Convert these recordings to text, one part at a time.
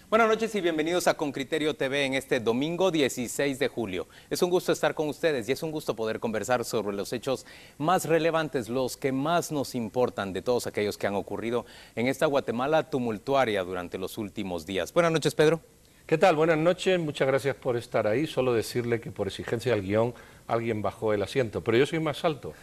Buenas noches y bienvenidos a Con Criterio TV en este domingo 16 de julio. Es un gusto estar con ustedes y es un gusto poder conversar sobre los hechos más relevantes, los que más nos importan de todos aquellos que han ocurrido en esta Guatemala tumultuaria durante los últimos días. Buenas noches, Pedro. ¿Qué tal? Buenas noches, muchas gracias por estar ahí. Solo decirle que por exigencia del guión alguien bajó el asiento, pero yo soy más alto.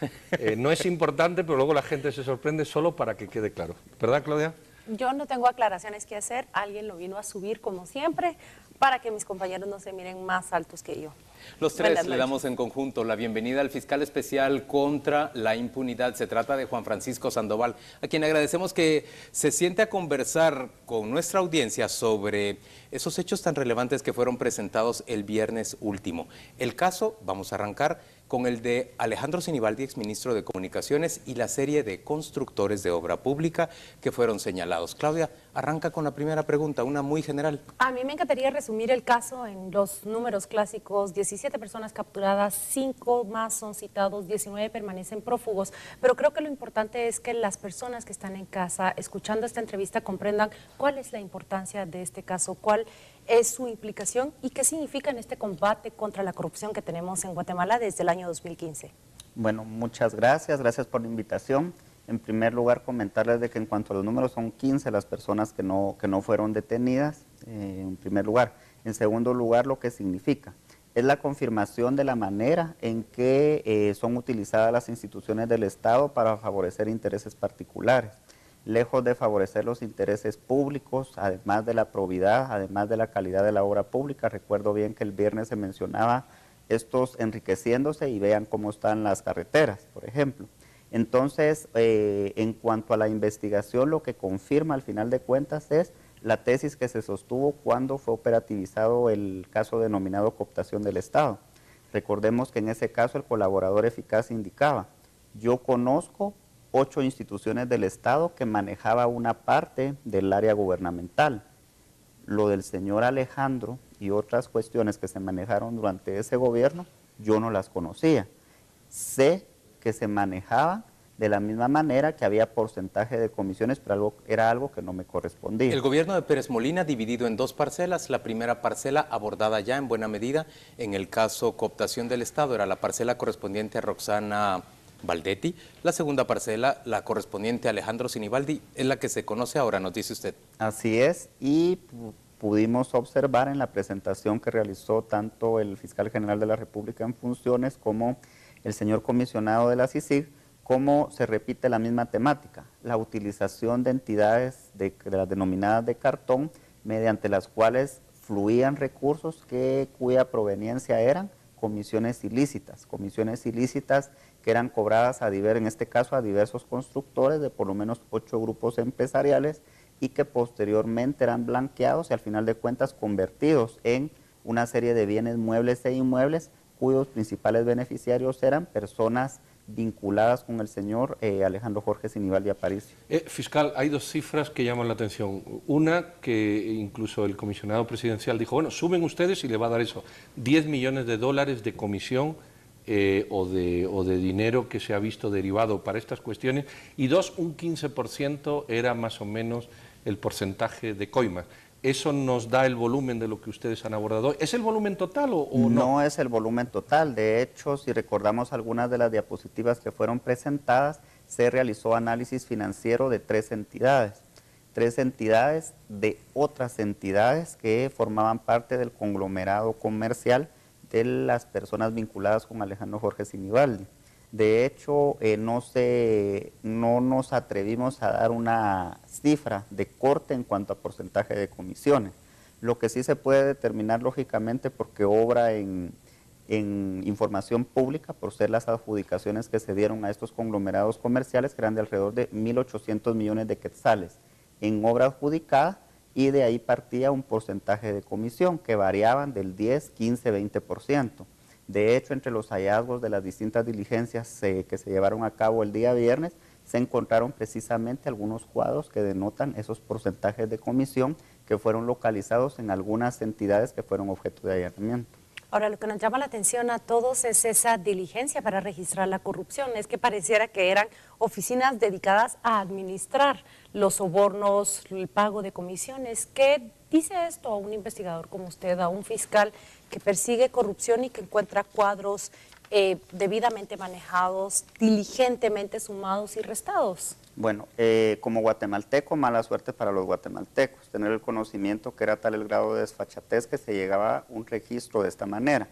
No es importante, pero luego la gente se sorprende solo para que quede claro. ¿Verdad, Claudia? Yo no tengo aclaraciones que hacer, alguien lo vino a subir como siempre para que mis compañeros no se miren más altos que yo. Los tres le damos en conjunto la bienvenida al fiscal especial contra la impunidad. Se trata de Juan Francisco Sandoval, a quien agradecemos que se siente a conversar con nuestra audiencia sobre esos hechos tan relevantes que fueron presentados el viernes último. El caso, vamos a arrancar con el de Alejandro Sinibaldi, exministro de Comunicaciones, y la serie de constructores de obra pública que fueron señalados. Claudia, arranca con la primera pregunta, una muy general. A mí me encantaría resumir el caso en los números clásicos: 17 personas capturadas, 5 más son citados, 19 permanecen prófugos, pero creo que lo importante es que las personas que están en casa escuchando esta entrevista comprendan cuál es la importancia de este caso, cuál es su implicación y qué significa en este combate contra la corrupción que tenemos en Guatemala desde el año 2015. Bueno, muchas gracias por la invitación. En primer lugar, comentarles de que en cuanto a los números son 15 las personas que no fueron detenidas, en primer lugar. En segundo lugar, lo que significa es la confirmación de la manera en que son utilizadas las instituciones del Estado para favorecer intereses particulares. Lejos de favorecer los intereses públicos, además de la probidad, además de la calidad de la obra pública. Recuerdo bien que el viernes se mencionaba estos enriqueciéndose y vean cómo están las carreteras, por ejemplo. Entonces, en cuanto a la investigación, lo que confirma al final de cuentas es la tesis que se sostuvo cuando fue operativizado el caso denominado cooptación del Estado. Recordemos que en ese caso el colaborador eficaz indicaba: yo conozco 8 instituciones del Estado que manejaba una parte del área gubernamental. Lo del señor Alejandro y otras cuestiones que se manejaron durante ese gobierno, yo no las conocía. Sé que se manejaba de la misma manera, que había porcentaje de comisiones, pero era algo que no me correspondía. El gobierno de Pérez Molina dividido en 2 parcelas. La primera parcela abordada ya en buena medida en el caso cooptación del Estado era la parcela correspondiente a Roxana Valdetti. La segunda parcela, la correspondiente a Alejandro Sinibaldi, es la que se conoce ahora, nos dice usted. Así es, y pudimos observar en la presentación que realizó tanto el fiscal general de la República en funciones como el señor comisionado de la CICIG, cómo se repite la misma temática: la utilización de entidades de las denominadas de cartón, mediante las cuales fluían recursos cuya proveniencia eran comisiones ilícitas que eran cobradas en este caso a diversos constructores de por lo menos 8 grupos empresariales, y que posteriormente eran blanqueados y al final de cuentas convertidos en una serie de bienes muebles e inmuebles cuyos principales beneficiarios eran personas vinculadas con el señor Alejandro Jorge Sinibaldi Aparicio. Fiscal, hay 2 cifras que llaman la atención. Una, que incluso el comisionado presidencial dijo: bueno, suben ustedes y le va a dar eso, 10 millones de dólares de comisión o de dinero que se ha visto derivado para estas cuestiones. Y 2, un 15% era más o menos el porcentaje de coimas. ¿Eso nos da el volumen de lo que ustedes han abordado? ¿Es el volumen total o no? No es el volumen total. De hecho, si recordamos algunas de las diapositivas que fueron presentadas, se realizó análisis financiero de 3 entidades. 3 entidades de otras entidades que formaban parte del conglomerado comercial de las personas vinculadas con Alejandro Jorge Sinibaldi. De hecho, no nos atrevimos a dar una cifra de corte en cuanto a porcentaje de comisiones. Lo que sí se puede determinar, lógicamente, porque obra en información pública, por ser las adjudicaciones que se dieron a estos conglomerados comerciales, que eran de alrededor de 1.800 millones de quetzales en obra adjudicada, y de ahí partía un porcentaje de comisión que variaban del 10, 15, 20%. De hecho, entre los hallazgos de las distintas diligencias que se llevaron a cabo el día viernes, se encontraron precisamente algunos cuadros que denotan esos porcentajes de comisión que fueron localizados en algunas entidades que fueron objeto de allanamiento. Ahora, lo que nos llama la atención a todos es esa diligencia para registrar la corrupción. Es que pareciera que eran oficinas dedicadas a administrar los sobornos, el pago de comisiones. ¿Qué dice esto a un investigador como usted, a un fiscal que persigue corrupción y que encuentra cuadros debidamente manejados, diligentemente sumados y restados? Bueno, como guatemalteco, mala suerte para los guatemaltecos, tener el conocimiento que era tal el grado de desfachatez que se llegaba a un registro de esta manera.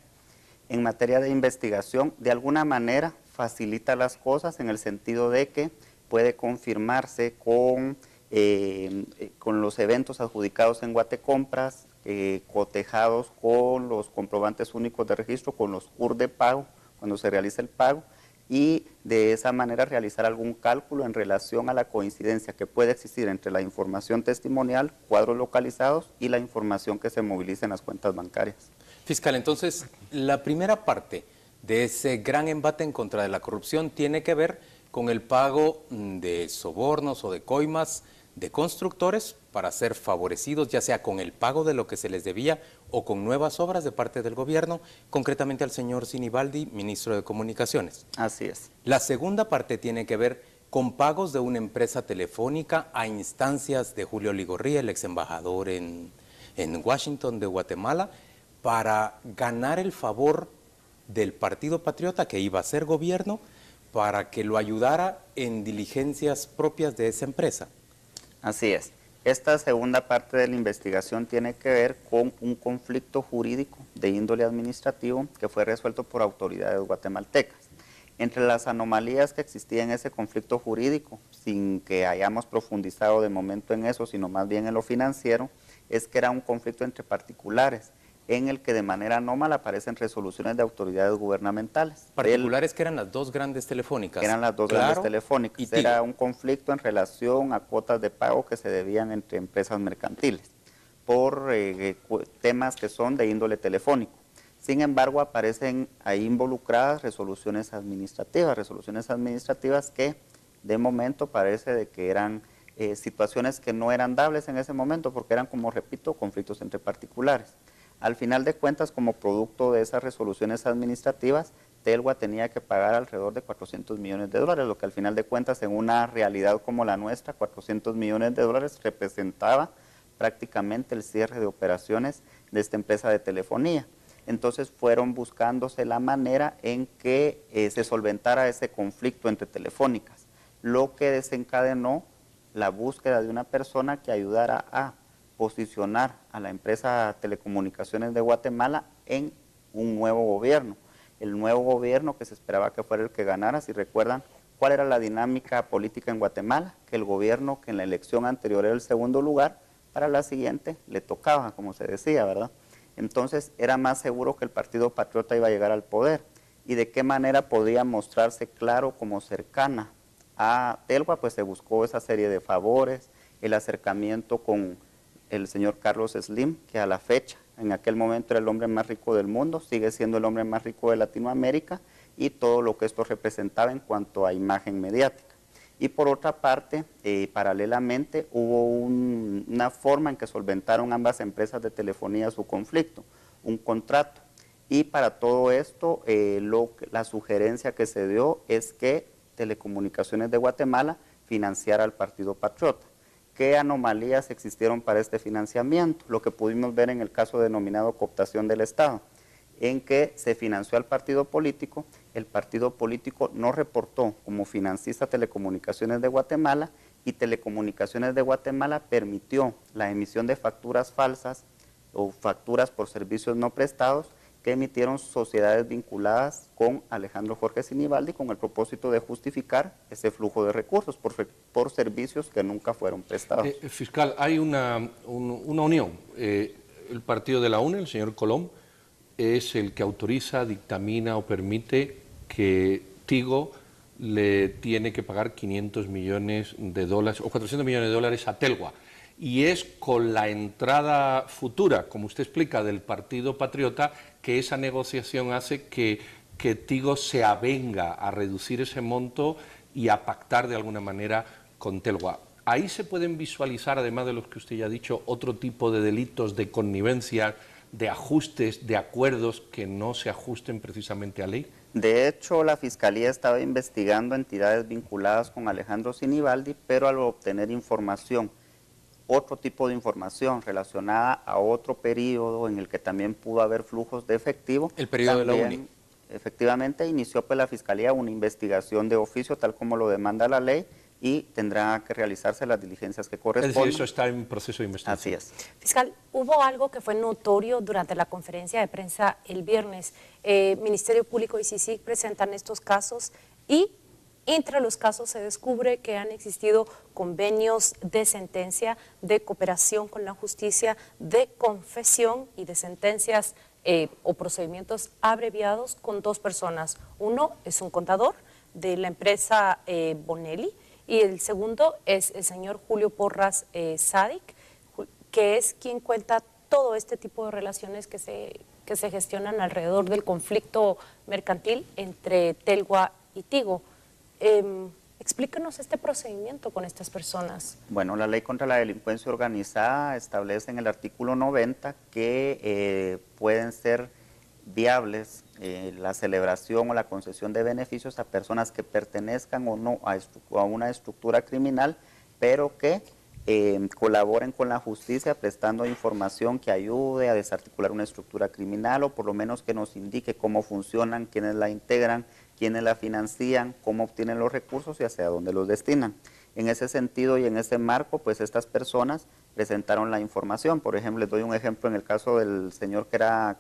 En materia de investigación, de alguna manera facilita las cosas en el sentido de que puede confirmarse con los eventos adjudicados en Guatecompras, cotejados con los comprobantes únicos de registro, con los CUR de pago, cuando se realiza el pago, y de esa manera realizar algún cálculo en relación a la coincidencia que puede existir entre la información testimonial, cuadros localizados y la información que se moviliza en las cuentas bancarias. Fiscal, entonces, la primera parte de ese gran embate en contra de la corrupción tiene que ver con el pago de sobornos o de coimas de constructores para ser favorecidos, ya sea con el pago de lo que se les debía o con nuevas obras de parte del gobierno, concretamente al señor Sinibaldi, ministro de Comunicaciones. Así es. La segunda parte tiene que ver con pagos de una empresa telefónica a instancias de Julio Ligorría, el ex embajador en Washington de Guatemala, para ganar el favor del Partido Patriota, que iba a ser gobierno, para que lo ayudara en diligencias propias de esa empresa. Así es. Esta segunda parte de la investigación tiene que ver con un conflicto jurídico de índole administrativo que fue resuelto por autoridades guatemaltecas. Entre las anomalías que existían en ese conflicto jurídico, sin que hayamos profundizado de momento en eso, sino más bien en lo financiero, es que era un conflicto entre particulares, en el que de manera anómala aparecen resoluciones de autoridades gubernamentales. Particulares que eran las dos grandes telefónicas. Eran las dos grandes telefónicas. Era un conflicto en relación a cuotas de pago que se debían entre empresas mercantiles por temas que son de índole telefónico. Sin embargo, aparecen ahí involucradas resoluciones administrativas que de momento parece de que eran situaciones que no eran dables en ese momento porque eran, como repito, conflictos entre particulares. Al final de cuentas, como producto de esas resoluciones administrativas, Telgua tenía que pagar alrededor de $400 millones, lo que al final de cuentas en una realidad como la nuestra, $400 millones representaba prácticamente el cierre de operaciones de esta empresa de telefonía. Entonces fueron buscándose la manera en que se solventara ese conflicto entre telefónicas, lo que desencadenó la búsqueda de una persona que ayudara a posicionar a la empresa Telecomunicaciones de Guatemala en un nuevo gobierno. El nuevo gobierno que se esperaba que fuera el que ganara, si recuerdan, ¿cuál era la dinámica política en Guatemala? Que el gobierno que en la elección anterior era el segundo lugar, para la siguiente le tocaba, como se decía, ¿verdad? Entonces era más seguro que el Partido Patriota iba a llegar al poder. ¿Y de qué manera podía mostrarse claro como cercana a Telgua? Pues se buscó esa serie de favores, el acercamiento con el señor Carlos Slim, que a la fecha, en aquel momento era el hombre más rico del mundo, sigue siendo el hombre más rico de Latinoamérica, y todo lo que esto representaba en cuanto a imagen mediática. Y por otra parte, paralelamente, hubo una forma en que solventaron ambas empresas de telefonía su conflicto, un contrato. Y para todo esto, la sugerencia que se dio es que Telecomunicaciones de Guatemala financiara al Partido Patriota. ¿Qué anomalías existieron para este financiamiento? Lo que pudimos ver en el caso denominado cooptación del Estado, en que se financió al partido político, el partido político no reportó como financista Telecomunicaciones de Guatemala y Telecomunicaciones de Guatemala permitió la emisión de facturas falsas o facturas por servicios no prestados que emitieron sociedades vinculadas con Alejandro Jorge Sinibaldi con el propósito de justificar ese flujo de recursos por servicios que nunca fueron prestados. Fiscal, hay una unión. El partido de la UNE, el señor Colom, es el que autoriza, dictamina o permite que Tigo le tiene que pagar $500 millones o $400 millones a Telgua. Y es con la entrada futura, como usted explica, del Partido Patriota, que esa negociación hace que Tigo se avenga a reducir ese monto y a pactar de alguna manera con Telgua. Ahí se pueden visualizar, además de los que usted ya ha dicho, otro tipo de delitos de connivencia de ajustes, de acuerdos que no se ajusten precisamente a ley? De hecho, la Fiscalía estaba investigando entidades vinculadas con Alejandro Sinibaldi, pero al obtener información, otro tipo de información relacionada a otro periodo en el que también pudo haber flujos de efectivo. El periodo de la UNI. Efectivamente, inició pues la Fiscalía una investigación de oficio, tal como lo demanda la ley, y tendrá que realizarse las diligencias que Es corresponden. decir, eso está en proceso de investigación. Así es. Fiscal, hubo algo que fue notorio durante la conferencia de prensa el viernes. Ministerio Público y CICIG presentan estos casos y entre los casos se descubre que han existido convenios de sentencia, de cooperación con la justicia, de confesión y de sentencias o procedimientos abreviados con dos personas. Uno es un contador de la empresa Bonelli y el segundo es el señor Julio Porras Sadik, que es quien cuenta todo este tipo de relaciones que se gestionan alrededor del conflicto mercantil entre Telgua y Tigo. Explícanos este procedimiento con estas personas. Bueno, la ley contra la delincuencia organizada establece en el artículo 90 que pueden ser viables la celebración o la concesión de beneficios a personas que pertenezcan o no a una estructura criminal, pero que colaboren con la justicia prestando información que ayude a desarticular una estructura criminal o por lo menos que nos indique cómo funcionan, quiénes la integran, quiénes la financian, cómo obtienen los recursos y hacia dónde los destinan. En ese sentido y en ese marco, pues estas personas presentaron la información. Por ejemplo, les doy un ejemplo en el caso del señor que era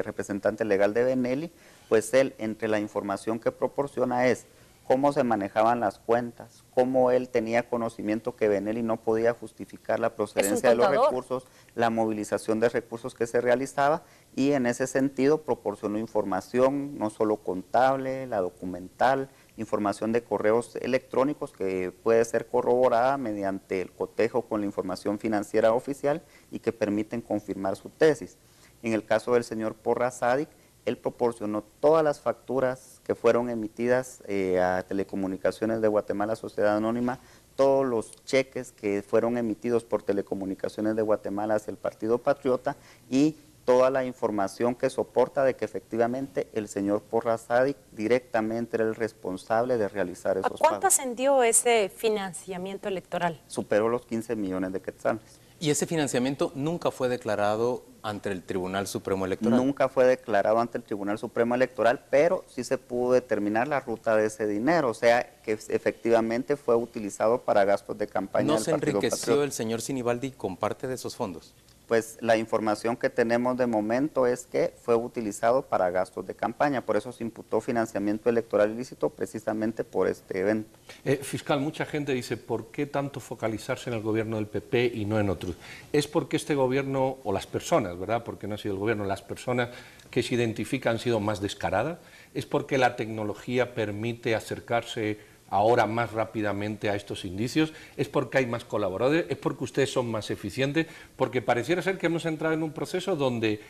representante legal de Benelli, pues él, entre la información que proporciona es cómo se manejaban las cuentas, cómo él tenía conocimiento que Benelli no podía justificar la procedencia de los recursos, la movilización de recursos que se realizaba, y en ese sentido proporcionó información no solo contable, la documental, información de correos electrónicos que puede ser corroborada mediante el cotejo con la información financiera oficial y que permiten confirmar su tesis. En el caso del señor Porras Sadik, él proporcionó todas las facturas que fueron emitidas a Telecomunicaciones de Guatemala, Sociedad Anónima, todos los cheques que fueron emitidos por Telecomunicaciones de Guatemala hacia el Partido Patriota y toda la información que soporta de que efectivamente el señor Porras Sadik directamente era el responsable de realizar esos pagos. ¿A cuánto ascendió ese financiamiento electoral? Superó los 15 millones de quetzales. ¿Y ese financiamiento nunca fue declarado ante el Tribunal Supremo Electoral? Nunca fue declarado ante el Tribunal Supremo Electoral, pero sí se pudo determinar la ruta de ese dinero, o sea, que efectivamente fue utilizado para gastos de campaña del Partido ¿No se enriqueció Patriota? el señor Sinibaldi con parte de esos fondos? Pues la información que tenemos de momento es que fue utilizado para gastos de campaña, por eso se imputó financiamiento electoral ilícito precisamente por este evento. Fiscal, mucha gente dice, ¿por qué tanto focalizarse en el gobierno del PP y no en otros? ¿Es porque este gobierno, o las personas, ¿verdad?, porque no ha sido el gobierno, las personas que se identifican han sido más descaradas? ¿Es porque la tecnología permite acercarse ahora más rápidamente a estos indicios? ¿Es porque hay más colaboradores? ¿Es porque ustedes son más eficientes? Porque pareciera ser que hemos entrado en un proceso donde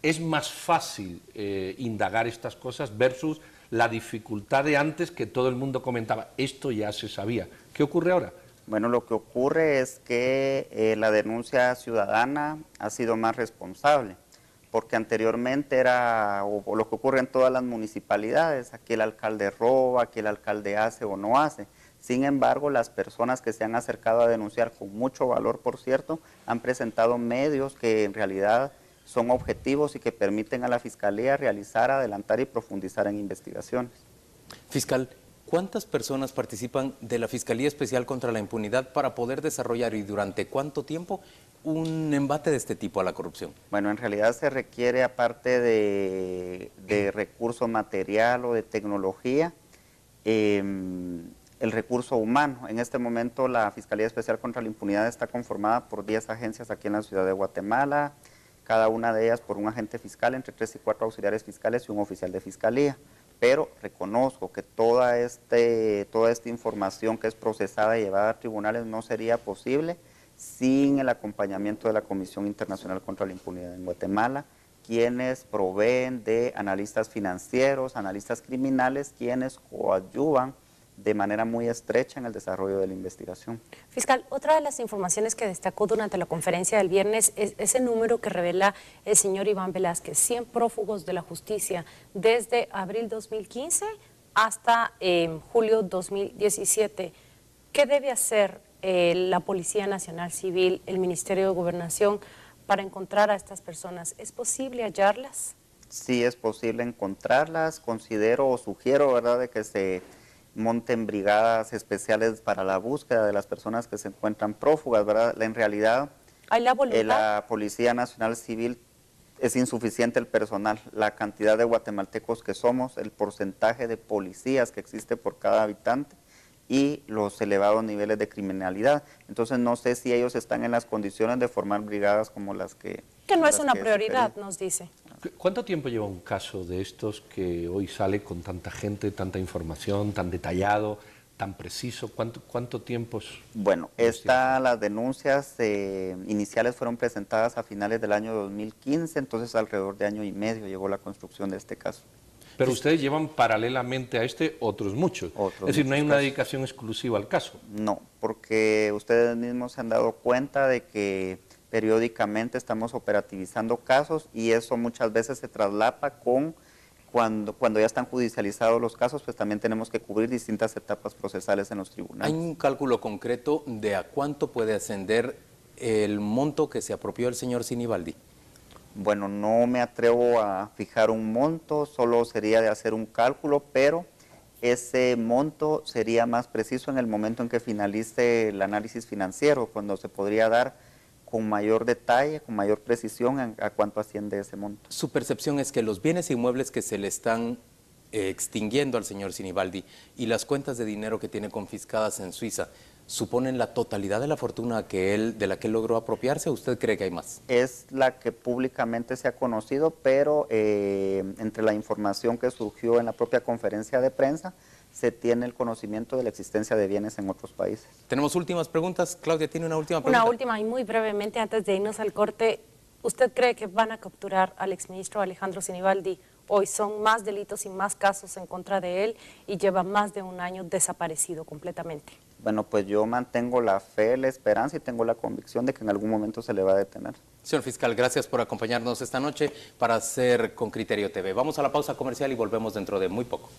es más fácil indagar estas cosas versus la dificultad de antes, que todo el mundo comentaba, esto ya se sabía. ¿Qué ocurre ahora? Bueno, lo que ocurre es que la denuncia ciudadana ha sido más responsable, porque anteriormente era o lo que ocurre en todas las municipalidades, aquí el alcalde roba, aquí el alcalde hace o no hace. Sin embargo, las personas que se han acercado a denunciar, con mucho valor por cierto, han presentado medios que en realidad son objetivos y que permiten a la Fiscalía realizar, adelantar y profundizar en investigaciones. Fiscal, ¿cuántas personas participan de la Fiscalía Especial contra la Impunidad para poder desarrollar y durante cuánto tiempo un embate de este tipo a la corrupción? Bueno, en realidad se requiere, aparte de recurso material o de tecnología, el recurso humano. En este momento la Fiscalía Especial contra la Impunidad está conformada por 10 agencias aquí en la ciudad de Guatemala, cada una de ellas por un agente fiscal, entre 3 y 4 auxiliares fiscales y un oficial de fiscalía. Pero reconozco que toda esta información que es procesada y llevada a tribunales no sería posible sin el acompañamiento de la Comisión Internacional contra la Impunidad en Guatemala, quienes proveen de analistas financieros, analistas criminales, quienes coadyuvan de manera muy estrecha en el desarrollo de la investigación. Fiscal, otra de las informaciones que destacó durante la conferencia del viernes es ese número que revela el señor Iván Velázquez, 100 prófugos de la justicia desde abril 2015 hasta julio 2017. ¿Qué debe hacer la Policía Nacional Civil, el Ministerio de Gobernación para encontrar a estas personas? ¿Es posible hallarlas? Sí, es posible encontrarlas. Considero o sugiero, ¿verdad?, de que se monten brigadas especiales para la búsqueda de las personas que se encuentran prófugas, ¿verdad? En realidad, ¿Hay la voluntad? la Policía Nacional Civil es insuficiente el personal, la cantidad de guatemaltecos que somos, el porcentaje de policías que existe por cada habitante y los elevados niveles de criminalidad. Entonces no sé si ellos están en las condiciones de formar brigadas como las que... Que no es las una que prioridad, sugerí. nos dice. ¿Cuánto tiempo lleva un caso de estos que hoy sale con tanta gente, tanta información, tan detallado, tan preciso? ¿Cuánto tiempo? Bueno, las denuncias iniciales fueron presentadas a finales del año 2015, entonces alrededor de año y medio llegó la construcción de este caso. Pero ustedes llevan paralelamente a este otros muchos. Es decir, no hay una dedicación exclusiva al caso. No, porque ustedes mismos se han dado cuenta de que periódicamente estamos operativizando casos y eso muchas veces se traslapa con cuando ya están judicializados los casos, pues también tenemos que cubrir distintas etapas procesales en los tribunales. ¿Hay un cálculo concreto de a cuánto puede ascender el monto que se apropió el señor Sinibaldi? Bueno, no me atrevo a fijar un monto, solo sería de hacer un cálculo, pero ese monto sería más preciso en el momento en que finalice el análisis financiero, cuando se podría dar con mayor detalle, con mayor precisión a cuánto asciende ese monto. Su percepción es que los bienes inmuebles que se le están extinguiendo al señor Sinibaldi y las cuentas de dinero que tiene confiscadas en Suiza suponen la totalidad de la fortuna de la que él logró apropiarse, ¿o usted cree que hay más? Es la que públicamente se ha conocido, pero entre la información que surgió en la propia conferencia de prensa, se tiene el conocimiento de la existencia de bienes en otros países. Tenemos últimas preguntas. Claudia, ¿tiene una última pregunta? Una última y muy brevemente antes de irnos al corte. ¿Usted cree que van a capturar al exministro Alejandro Sinibaldi? Hoy son más delitos y más casos en contra de él y lleva más de un año desaparecido completamente. Bueno, pues yo mantengo la fe, la esperanza y tengo la convicción de que en algún momento se le va a detener. Señor fiscal, gracias por acompañarnos esta noche para Hacer con Criterio TV. Vamos a la pausa comercial y volvemos dentro de muy poco.